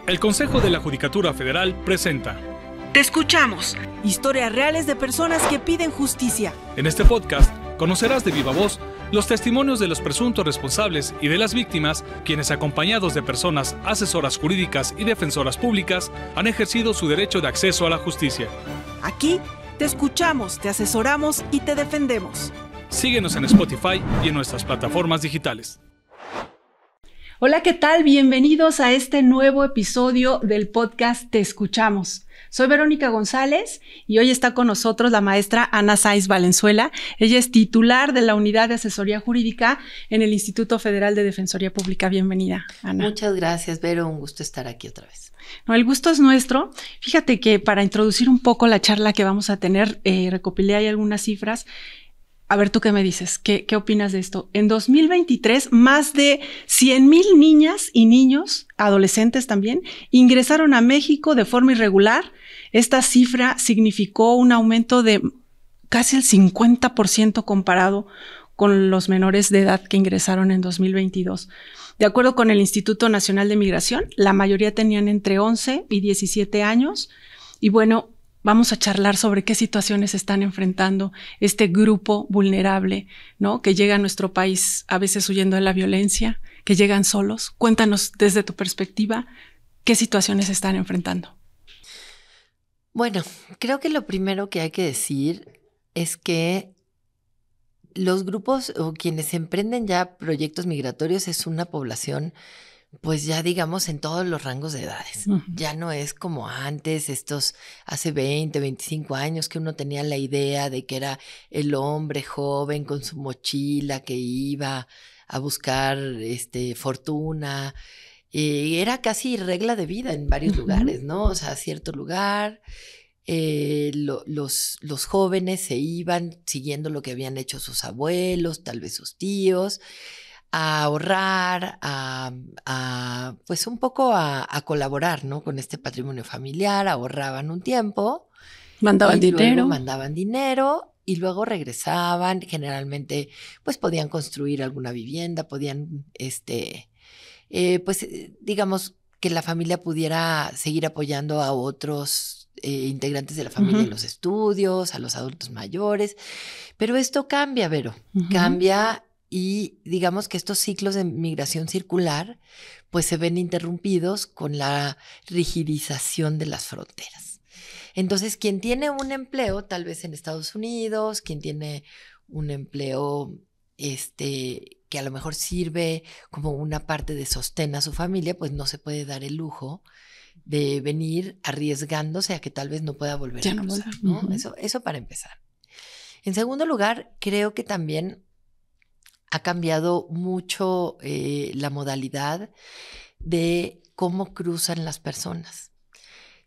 El Consejo de la Judicatura Federal presenta Te escuchamos. Historias reales de personas que piden justicia. En este podcast conocerás de viva voz los testimonios de los presuntos responsables y de las víctimas, quienes acompañados de personas asesoras jurídicas y defensoras públicas han ejercido su derecho de acceso a la justicia. Aquí te escuchamos, te asesoramos y te defendemos. Síguenos en Spotify y en nuestras plataformas digitales. Hola, ¿qué tal? Bienvenidos a este nuevo episodio del podcast Te Escuchamos. Soy Verónica González y hoy está con nosotros la maestra Ana Sáiz Valenzuela. Ella es titular de la Unidad de Asesoría Jurídica en el Instituto Federal de Defensoría Pública. Bienvenida, Ana. Muchas gracias, Vero. Un gusto estar aquí otra vez. No, el gusto es nuestro. Fíjate que para introducir un poco la charla que vamos a tener, recopilé ahí algunas cifras. A ver, ¿tú qué me dices? ¿Qué opinas de esto? En 2023, más de 100,000 niñas y niños, adolescentes también, ingresaron a México de forma irregular. Esta cifra significó un aumento de casi el 50% comparado con los menores de edad que ingresaron en 2022. De acuerdo con el Instituto Nacional de Migración, la mayoría tenían entre 11 y 17 años. Y bueno, vamos a charlar sobre qué situaciones están enfrentando este grupo vulnerable, ¿no? Que llega a nuestro país a veces huyendo de la violencia, que llegan solos. Cuéntanos desde tu perspectiva qué situaciones están enfrentando. Bueno, creo que lo primero que hay que decir es que los grupos o quienes emprenden ya proyectos migratorios es una población, pues ya digamos en todos los rangos de edades. Uh-huh. Ya no es como antes, hace 20, 25 años que uno tenía la idea de que era el hombre joven con su mochila que iba a buscar fortuna. Era casi regla de vida en varios lugares, ¿no? O sea, a cierto lugar, los jóvenes se iban siguiendo lo que habían hecho sus abuelos, tal vez sus tíos, a ahorrar, pues un poco a colaborar, ¿no? Con este patrimonio familiar, ahorraban un tiempo. Mandaban dinero y luego regresaban. Generalmente, pues podían construir alguna vivienda, podían, pues digamos que la familia pudiera seguir apoyando a otros integrantes de la familia en los estudios, a los adultos mayores. Pero esto cambia, Vero, cambia. Y digamos que estos ciclos de migración circular pues se ven interrumpidos con la rigidización de las fronteras. Entonces, quien tiene un empleo, tal vez en Estados Unidos, quien tiene un empleo que a lo mejor sirve como una parte de sostén a su familia, pues no se puede dar el lujo de venir arriesgándose a que tal vez no pueda volver a cruzar, ¿no? Eso para empezar. En segundo lugar, creo que también ha cambiado mucho la modalidad de cómo cruzan las personas.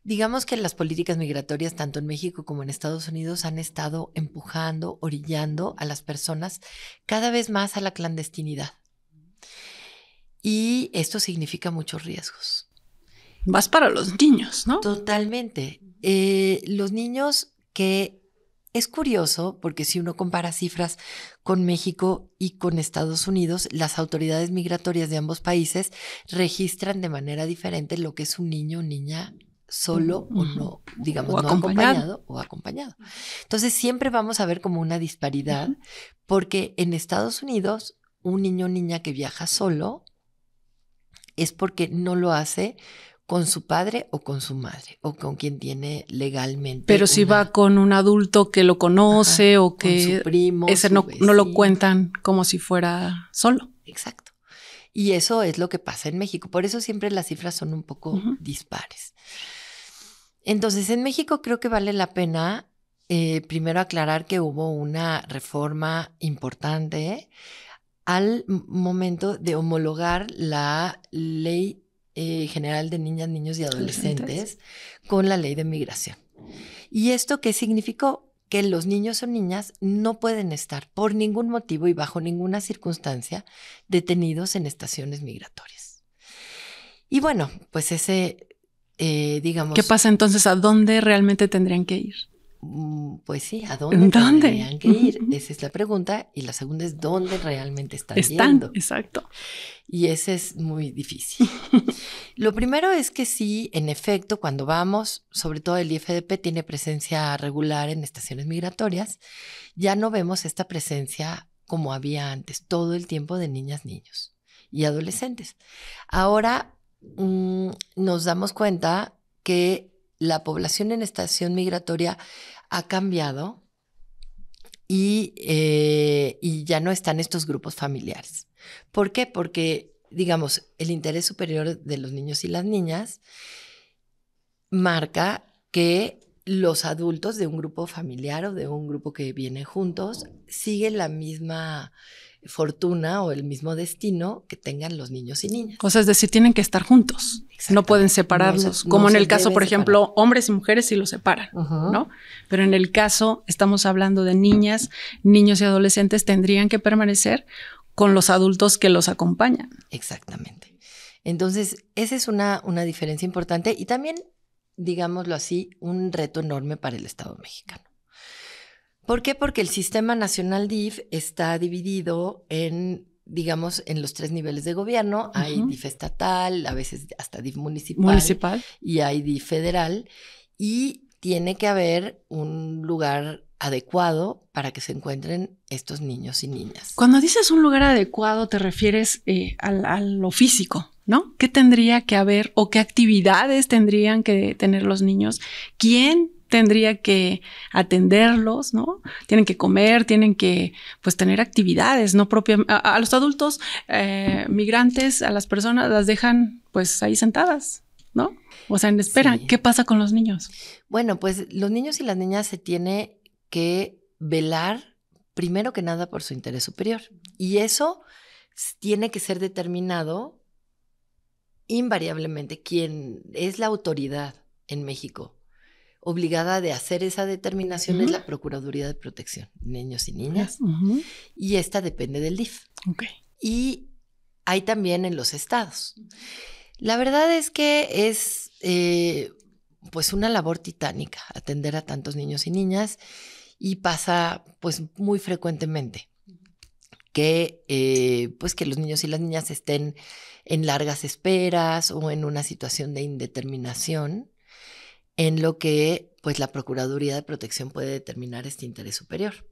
Digamos que las políticas migratorias, tanto en México como en Estados Unidos, han estado empujando, orillando a las personas cada vez más a la clandestinidad. Y esto significa muchos riesgos. Más para los niños, ¿no? Totalmente. Los niños que... Es curioso porque si uno compara cifras con México y con Estados Unidos, las autoridades migratorias de ambos países registran de manera diferente lo que es un niño o niña solo o no, digamos, no acompañado o acompañado. Entonces siempre vamos a ver como una disparidad porque en Estados Unidos un niño o niña que viaja solo es porque no lo hace con su padre o con su madre o con quien tiene legalmente. Pero si va con un adulto que lo conoce o que con su primo, ese no lo cuentan como si fuera solo. Exacto. Y eso es lo que pasa en México. Por eso siempre las cifras son un poco dispares. Entonces, en México creo que vale la pena primero aclarar que hubo una reforma importante al momento de homologar la Ley General de Niñas, Niños y Adolescentes con la Ley de Migración. ¿Y esto qué significó? Que los niños o niñas no pueden estar por ningún motivo y bajo ninguna circunstancia detenidos en estaciones migratorias. Y bueno, pues digamos... ¿Qué pasa entonces? ¿A dónde realmente tendrían que ir? Pues sí, ¿a dónde tendrían que ir? Esa es la pregunta. Y la segunda es, ¿dónde realmente están yendo? Exacto. Y ese es muy difícil. Lo primero es que sí, en efecto, cuando vamos, sobre todo el IFDP tiene presencia regular en estaciones migratorias, ya no vemos esta presencia como había antes, todo el tiempo de niñas, niños y adolescentes. Ahora nos damos cuenta que la población en estación migratoria ha cambiado y ya no están estos grupos familiares. ¿Por qué? Porque, digamos, el interés superior de los niños y las niñas marca que los adultos de un grupo familiar o de un grupo que viene juntos siguen la misma fortuna o el mismo destino que tengan los niños y niñas. O sea, es decir, tienen que estar juntos. No pueden separarlos. Como en el caso, por ejemplo, hombres y mujeres sí los separan, ¿no? Pero en el caso, estamos hablando de niñas, niños y adolescentes tendrían que permanecer con los adultos que los acompañan. Exactamente. Entonces, esa es una diferencia importante y también, digámoslo así, un reto enorme para el Estado mexicano. ¿Por qué? Porque el Sistema Nacional DIF está dividido en, digamos, en los 3 niveles de gobierno. Hay DIF estatal, a veces hasta DIF municipal. Y hay DIF federal. Y tiene que haber un lugar adecuado para que se encuentren estos niños y niñas. Cuando dices un lugar adecuado, te refieres a lo físico, ¿no? ¿Qué tendría que haber o qué actividades tendrían que tener los niños? ¿Quién tendría que atenderlos, ¿no? Tienen que comer, tienen que, pues, tener actividades, ¿no? A los adultos migrantes, a las personas las dejan, pues, ahí sentadas, ¿no? O sea, en espera. Sí. ¿Qué pasa con los niños? Bueno, pues, los niños y las niñas se tiene que velar, primero que nada, por su interés superior. Y eso tiene que ser determinado invariablemente. Quien es la autoridad en México obligada de hacer esa determinación es la Procuraduría de Protección de Niños y Niñas, y esta depende del DIF. Okay. Y hay también en los estados. La verdad es que es pues una labor titánica atender a tantos niños y niñas, y pasa pues muy frecuentemente que pues que los niños y las niñas estén en largas esperas o en una situación de indeterminación, en lo que pues la Procuraduría de Protección puede determinar este interés superior.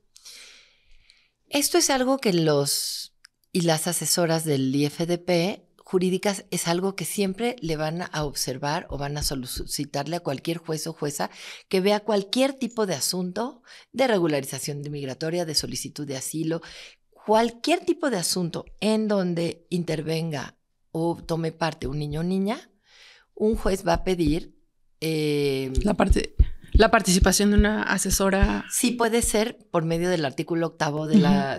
Esto es algo que los y las asesoras del IFDP jurídicas es algo que siempre le van a observar o van a solicitarle a cualquier juez o jueza que vea cualquier tipo de asunto de regularización migratoria, de solicitud de asilo, cualquier tipo de asunto en donde intervenga o tome parte un niño o niña, un juez va a pedir la participación de una asesora. Sí, puede ser por medio del artículo 8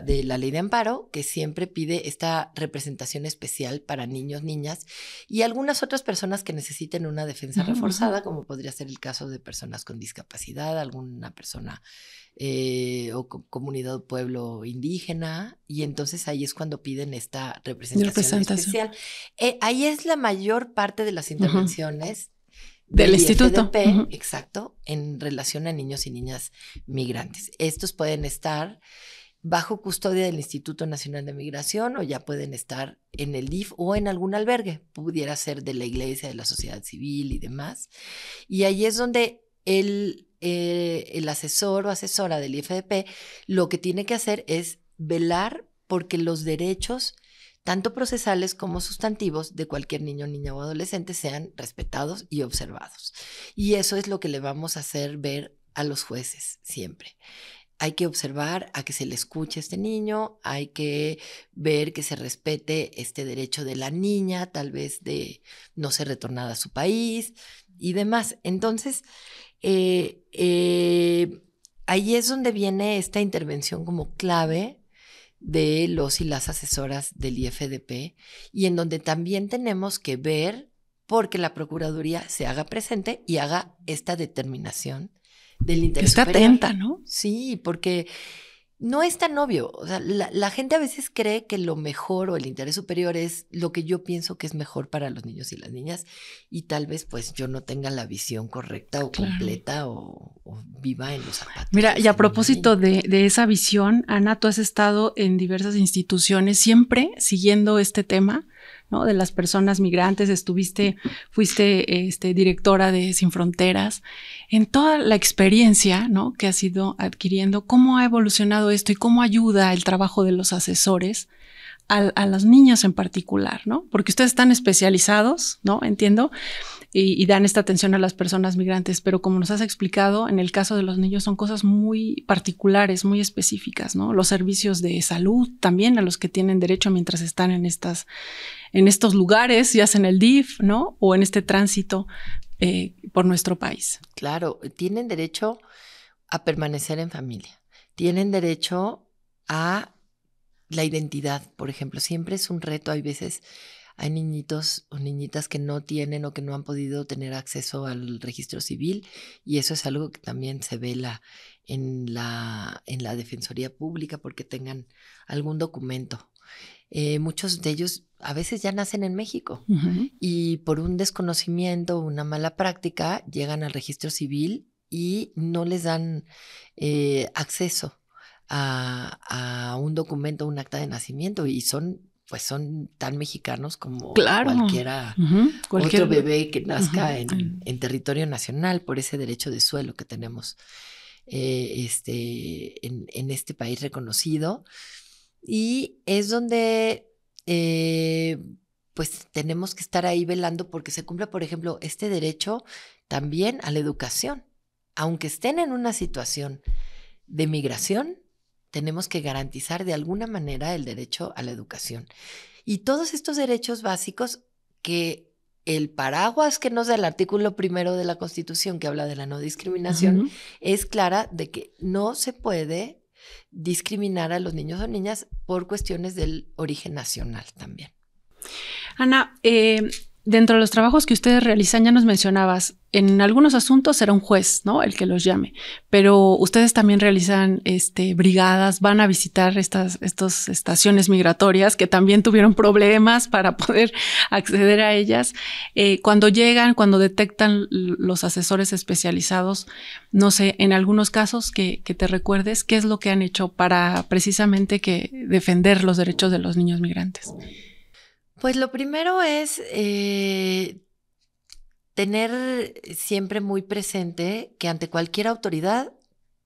de la Ley de Amparo, que siempre pide esta representación especial para niños, niñas y algunas otras personas que necesiten una defensa reforzada, como podría ser el caso de personas con discapacidad, alguna persona o comunidad o pueblo indígena, y entonces ahí es cuando piden esta representación especial. Ahí es la mayor parte de las intervenciones del instituto. Exacto, en relación a niños y niñas migrantes. Estos pueden estar bajo custodia del Instituto Nacional de Migración o ya pueden estar en el DIF o en algún albergue, pudiera ser de la iglesia, de la sociedad civil y demás. Y ahí es donde el asesor o asesora del IFDP lo que tiene que hacer es velar porque los derechos tanto procesales como sustantivos de cualquier niño, niña o adolescente sean respetados y observados. Y eso es lo que le vamos a hacer ver a los jueces siempre. Hay que observar a que se le escuche a este niño, hay que ver que se respete este derecho de la niña, tal vez de no ser retornada a su país y demás. Entonces, ahí es donde viene esta intervención como clave de los y las asesoras del IFDP, y en donde también tenemos que ver porque la Procuraduría se haga presente y haga esta determinación del interés superior. Está atenta, ¿no? Sí, porque no es tan obvio. O sea, la gente a veces cree que lo mejor o el interés superior es lo que yo pienso que es mejor para los niños y las niñas, y tal vez pues yo no tenga la visión correcta o completa o viva en los zapatos. Mira, y a propósito de esa visión, Ana, tú has estado en diversas instituciones siempre siguiendo este tema, ¿no? De las personas migrantes, fuiste directora de Sin Fronteras. En toda la experiencia, ¿no?, que has ido adquiriendo, ¿cómo ha evolucionado esto y cómo ayuda el trabajo de los asesores a los niños en particular, ¿no? Porque ustedes están especializados, ¿no? Entiendo, y dan esta atención a las personas migrantes, pero como nos has explicado, en el caso de los niños son cosas muy particulares, muy específicas, ¿no? Los servicios de salud también a los que tienen derecho mientras están en estos lugares, ya sea en el DIF, ¿no? O en este tránsito por nuestro país. Claro, tienen derecho a permanecer en familia, tienen derecho a la identidad, por ejemplo. Siempre es un reto, hay veces hay niñitos o niñitas que no tienen o que no han podido tener acceso al registro civil, y eso es algo que también se vela en la Defensoría Pública porque tengan algún documento. Muchos de ellos a veces ya nacen en México y por un desconocimiento, una mala práctica, llegan al registro civil y no les dan acceso a un documento, un acta de nacimiento, y son tan mexicanos como cualquiera otro bebé que nazca en territorio nacional, por ese derecho de suelo que tenemos en este país reconocido. Y es donde pues tenemos que estar ahí velando porque se cumpla, por ejemplo, este derecho también a la educación. Aunque estén en una situación de migración, tenemos que garantizar de alguna manera el derecho a la educación. Y todos estos derechos básicos que el paraguas que nos da el artículo 1 de la Constitución, que habla de la no discriminación, es clara de que no se puede discriminar a los niños o niñas por cuestiones del origen nacional también. Ana, dentro de los trabajos que ustedes realizan, ya nos mencionabas, en algunos asuntos será un juez, ¿no?, el que los llame, pero ustedes también realizan brigadas, van a visitar estas estaciones migratorias que también tuvieron problemas para poder acceder a ellas. Cuando llegan, cuando detectan los asesores especializados, no sé, en algunos casos que te recuerdes, ¿qué es lo que han hecho para precisamente defender los derechos de los niños migrantes? Pues lo primero es tener siempre muy presente que ante cualquier autoridad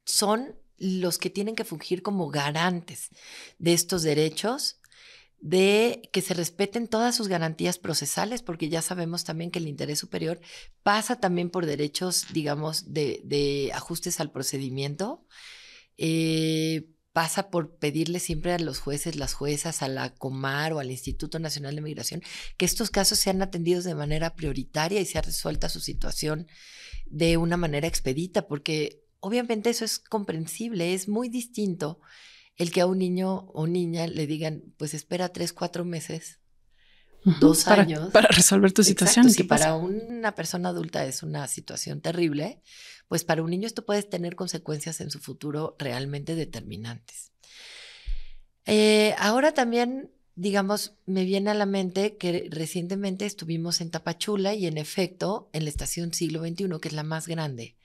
son los que tienen que fungir como garantes de estos derechos, de que se respeten todas sus garantías procesales, porque ya sabemos también que el interés superior pasa también por derechos, digamos, de ajustes al procedimiento, pasa por pedirle siempre a los jueces, las juezas, a la Comar o al Instituto Nacional de Migración que estos casos sean atendidos de manera prioritaria y sea resuelta su situación de una manera expedita, porque obviamente eso es comprensible. Es muy distinto el que a un niño o niña le digan, pues espera 3, 4 meses, 2 años. Para resolver tu situación. Si para una persona adulta es una situación terrible, pues para un niño esto puede tener consecuencias en su futuro realmente determinantes. Ahora también, digamos, me viene a la mente que recientemente estuvimos en Tapachula y en efecto, en la estación Siglo XXI, que es la más grande,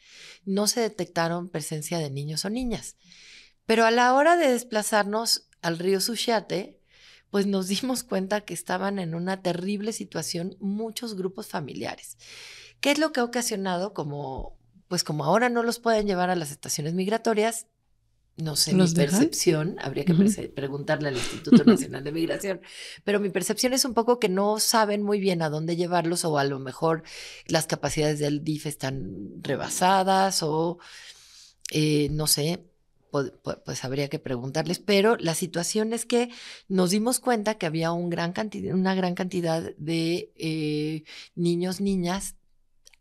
no se detectaron presencia de niños o niñas. Pero a la hora de desplazarnos al río Suchiate, pues nos dimos cuenta que estaban en una terrible situación muchos grupos familiares. ¿Qué es lo que ha ocasionado? Como ahora no los pueden llevar a las estaciones migratorias, no sé, mi percepción, habría que preguntarle al Instituto Nacional de Migración, pero mi percepción es un poco que no saben muy bien a dónde llevarlos, o a lo mejor las capacidades del DIF están rebasadas, o no sé, pues habría que preguntarles, pero la situación es que nos dimos cuenta que había una gran cantidad de niños, niñas,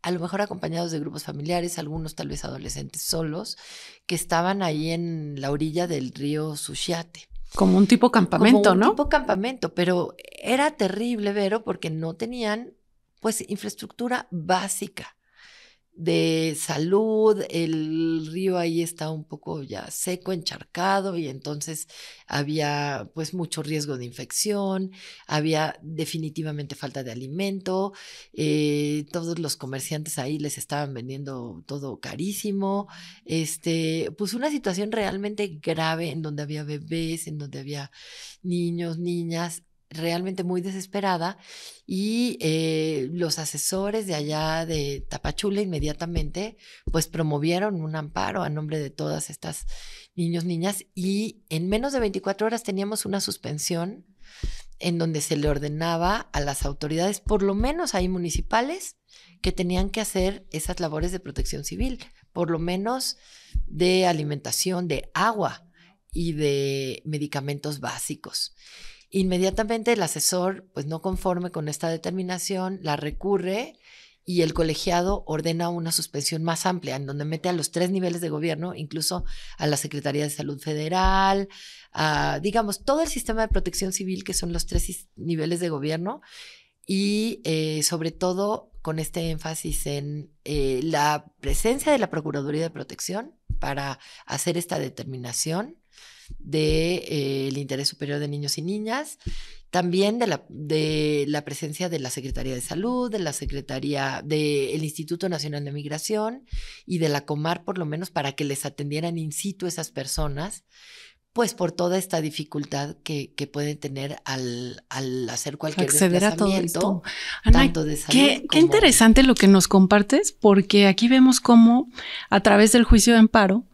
a lo mejor acompañados de grupos familiares, algunos tal vez adolescentes solos, que estaban ahí en la orilla del río Suchiate. Como un tipo campamento, ¿no? Tipo campamento, pero era terrible, Vero, porque no tenían, pues, infraestructura básica de salud, el río ahí está un poco ya seco, encharcado, y entonces había pues mucho riesgo de infección, había definitivamente falta de alimento, todos los comerciantes ahí les estaban vendiendo todo carísimo, pues una situación realmente grave en donde había bebés, en donde había niños, niñas, realmente muy desesperada, y los asesores de allá de Tapachula inmediatamente pues promovieron un amparo a nombre de todas estas niños, niñas, y en menos de 24 horas teníamos una suspensión en donde se le ordenaba a las autoridades, por lo menos ahí municipales, que tenían que hacer esas labores de protección civil, por lo menos de alimentación, de agua y de medicamentos básicos. Inmediatamente el asesor, pues no conforme con esta determinación, la recurre y el colegiado ordena una suspensión más amplia, en donde mete a los 3 niveles de gobierno, incluso a la Secretaría de Salud Federal, a, digamos, todo el sistema de protección civil, que son los 3 niveles de gobierno, y sobre todo con este énfasis en la presencia de la Procuraduría de Protección para hacer esta determinación del interés superior de niños y niñas, también de la presencia de la Secretaría de Salud, de la Secretaría del Instituto Nacional de Migración y de la Comar, por lo menos, para que les atendieran in situ esas personas, pues por toda esta dificultad que pueden tener al hacer cualquier acceder a todo esto. Ana, tanto de salud qué interesante lo que nos compartes, porque aquí vemos cómo a través del juicio de amparo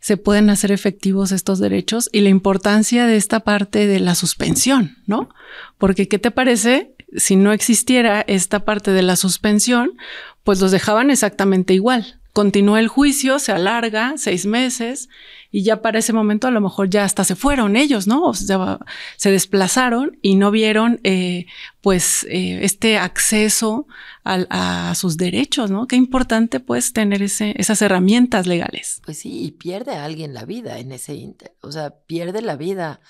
se pueden hacer efectivos estos derechos y la importancia de esta parte de la suspensión, ¿no? Porque, ¿qué te parece? Si no existiera esta parte de la suspensión, pues los dejaban exactamente igual. Continúa el juicio, se alarga 6 meses y ya para ese momento a lo mejor ya hasta se fueron ellos, ¿no? O sea, se desplazaron y no vieron este acceso a sus derechos, ¿no? Qué importante pues tener esas herramientas legales. Pues sí, y pierde a alguien la vida en ese inter. O sea, pierde la vida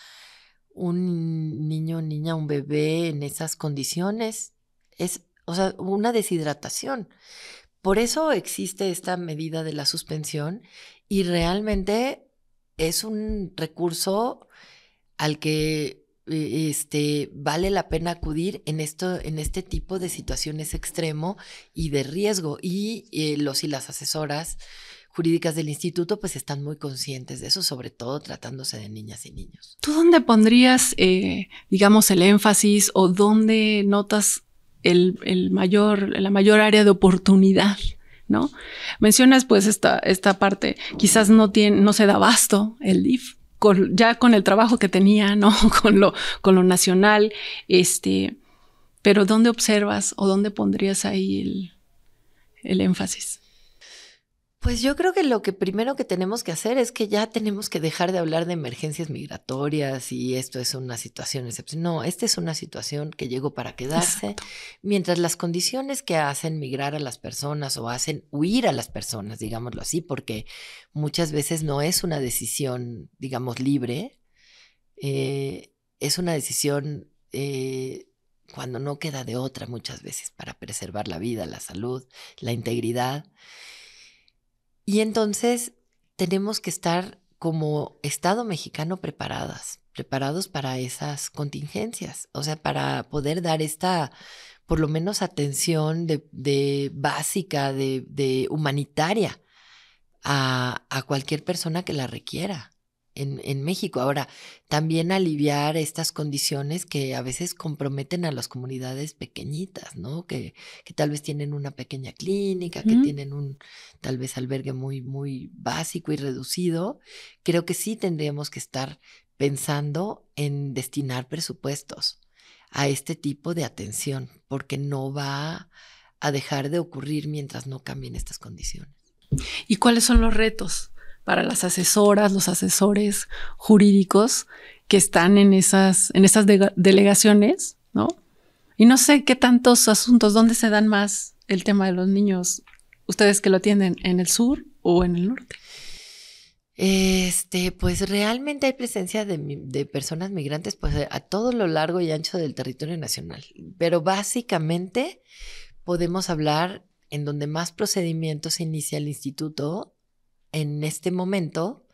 un niño, niña, un bebé en esas condiciones. Es, o sea, una deshidratación. Por eso existe esta medida de la suspensión y realmente es un recurso al que vale la pena acudir en este tipo de situaciones extremo y de riesgo. Y los y las asesoras jurídicas del instituto pues están muy conscientes de eso, sobre todo tratándose de niñas y niños. ¿Tú dónde pondrías, digamos, el énfasis o dónde notas la mayor área de oportunidad, ¿no? Mencionas pues esta parte, quizás no se da abasto el DIF, ya con el trabajo que tenía, ¿no? Con lo nacional, pero ¿dónde observas o dónde pondrías ahí el énfasis? Pues yo creo que lo que primero que tenemos que hacer es que ya tenemos que dejar de hablar de emergencias migratorias y esto es una situación excepcional. No, esta es una situación que llegó para quedarse. Exacto. Mientras las condiciones que hacen migrar a las personas o hacen huir a las personas, digámoslo así, porque muchas veces no es una decisión, digamos, libre, es una decisión cuando no queda de otra muchas veces para preservar la vida, la salud, la integridad. Y entonces tenemos que estar como Estado mexicano preparados para esas contingencias, o sea, para poder dar esta, por lo menos, atención de básica, de humanitaria a cualquier persona que la requiera en México. Ahora, también aliviar estas condiciones que a veces comprometen a las comunidades pequeñitas, ¿no? Que tal vez tienen una pequeña clínica, que tienen un tal vez albergue muy, muy básico y reducido. Creo que sí tendríamos que estar pensando en destinar presupuestos a este tipo de atención, porque no va a dejar de ocurrir mientras no cambien estas condiciones. ¿Y cuáles son los retos para las asesoras, los asesores jurídicos que están en esas delegaciones, ¿no? Y no sé qué tantos asuntos, ¿dónde se dan más el tema de los niños? ¿Ustedes que lo atienden en el sur o en el norte? Pues realmente hay presencia de personas migrantes pues a todo lo largo y ancho del territorio nacional. Pero básicamente podemos hablar en donde más procedimientos inicia el instituto en este momento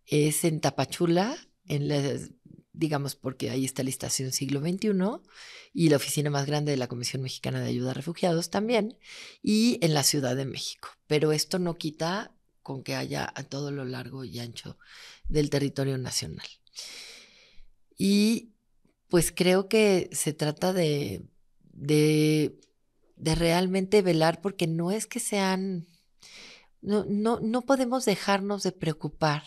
es en Tapachula, digamos, porque ahí está la estación Siglo XXI y la oficina más grande de la Comisión Mexicana de Ayuda a Refugiados también, y en la Ciudad de México. Pero esto no quita con que haya a todo lo largo y ancho del territorio nacional. Y pues creo que se trata de realmente velar, porque no es que sean, no podemos dejarnos de preocupar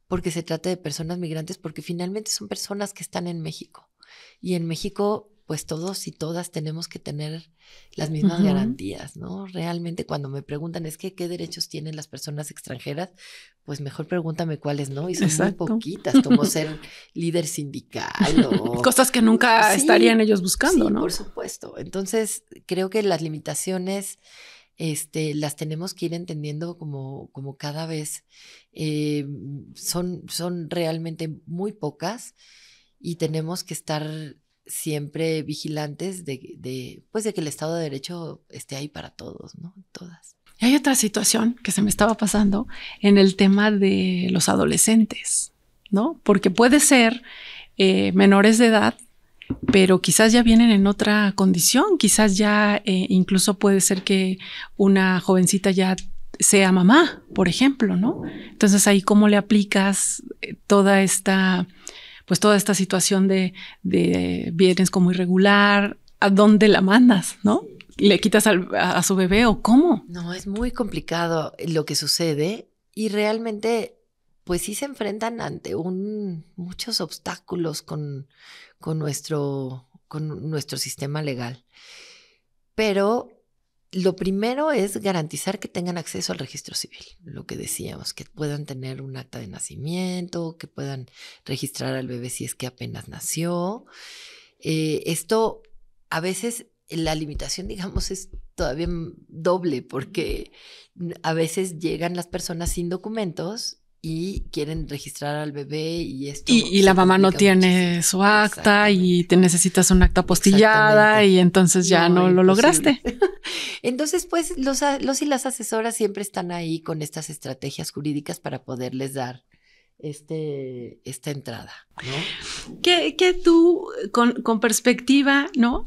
porque se trata de personas migrantes, porque finalmente son personas que están en México. Y en México, pues todos y todas tenemos que tener las mismas garantías, ¿no? Realmente cuando me preguntan, es que ¿qué derechos tienen las personas extranjeras? Pues mejor pregúntame cuáles, ¿no? Y son muy poquitas, como ser líder sindical o... Cosas que nunca estarían ellos buscando, ¿no? Por supuesto. Entonces, creo que las limitaciones... las tenemos que ir entendiendo como cada vez son realmente muy pocas, y tenemos que estar siempre vigilantes de que el Estado de Derecho esté ahí para todos, ¿no? Todas. Y hay otra situación que se me estaba pasando en el tema de los adolescentes, ¿no? Porque puede ser menores de edad, pero quizás ya vienen en otra condición, quizás ya incluso puede ser que una jovencita ya sea mamá, por ejemplo, ¿no? Entonces ahí cómo le aplicas toda esta situación de vienes como irregular, ¿a dónde la mandas, no? ¿Le quitas a su bebé o cómo? No, es muy complicado lo que sucede, y realmente pues sí se enfrentan ante muchos obstáculos con nuestro sistema legal. Pero lo primero es garantizar que tengan acceso al registro civil, lo que decíamos, que puedan tener un acta de nacimiento, que puedan registrar al bebé si es que apenas nació. Esto a veces la limitación, digamos, es todavía doble, porque a veces llegan las personas sin documentos y quieren registrar al bebé, y esto... Y la mamá no tiene su acta y te necesitas un acta apostillada y entonces ya no lo lograste. Entonces, pues, los y las asesoras siempre están ahí con estas estrategias jurídicas para poderles dar esta entrada, ¿no? Que tú, con perspectiva, ¿no?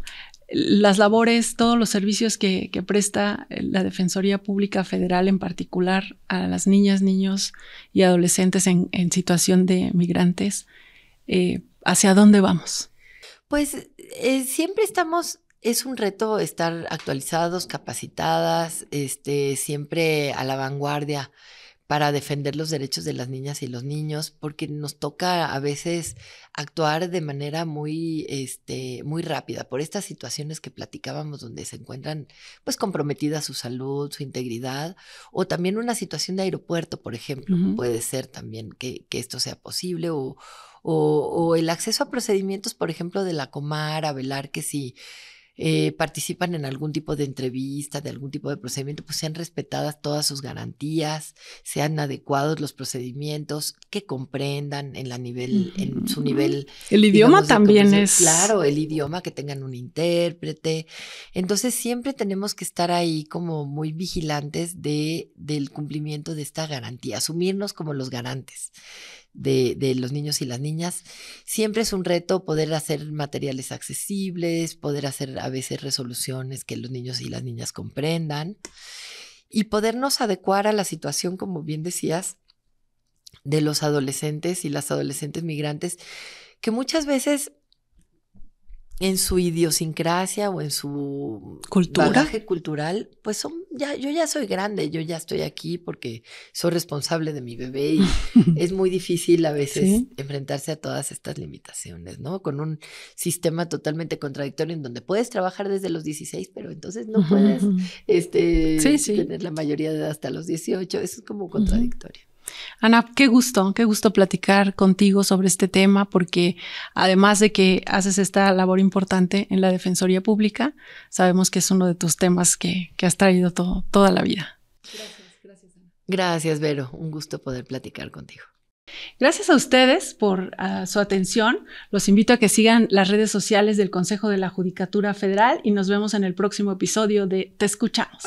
Las labores, todos los servicios que presta la Defensoría Pública Federal, en particular a las niñas, niños y adolescentes en situación de migrantes, ¿hacia dónde vamos? Pues siempre es un reto estar actualizados, capacitadas, siempre a la vanguardia para defender los derechos de las niñas y los niños, porque nos toca a veces actuar de manera muy rápida por estas situaciones que platicábamos, donde se encuentran pues comprometida su salud, su integridad, o también una situación de aeropuerto, por ejemplo. Puede ser también que esto sea posible, o el acceso a procedimientos, por ejemplo, de la Comar, a velar que si participan en algún tipo de entrevista, de algún tipo de procedimiento, pues sean respetadas todas sus garantías, sean adecuados los procedimientos, que comprendan en su nivel. El idioma también es... Claro, el idioma, que tengan un intérprete. Entonces siempre tenemos que estar ahí como muy vigilantes del cumplimiento de esta garantía, asumirnos como los garantes de los niños y las niñas. Siempre es un reto poder hacer materiales accesibles, poder hacer a veces resoluciones que los niños y las niñas comprendan, y podernos adecuar a la situación, como bien decías, de los adolescentes y las adolescentes migrantes, que muchas veces en su idiosincrasia o en su bagaje cultural, pues yo ya soy grande, yo ya estoy aquí porque soy responsable de mi bebé, y es muy difícil a veces enfrentarse a todas estas limitaciones, ¿no? Con un sistema totalmente contradictorio, en donde puedes trabajar desde los 16, pero entonces no puedes tener la mayoría de edad hasta los 18, eso es como contradictorio. Ana, qué gusto platicar contigo sobre este tema, porque además de que haces esta labor importante en la Defensoría Pública, sabemos que es uno de tus temas que has traído toda la vida. Gracias, Ana. Gracias, Vero. Un gusto poder platicar contigo. Gracias a ustedes por su atención. Los invito a que sigan las redes sociales del Consejo de la Judicatura Federal, y nos vemos en el próximo episodio de Te Escuchamos.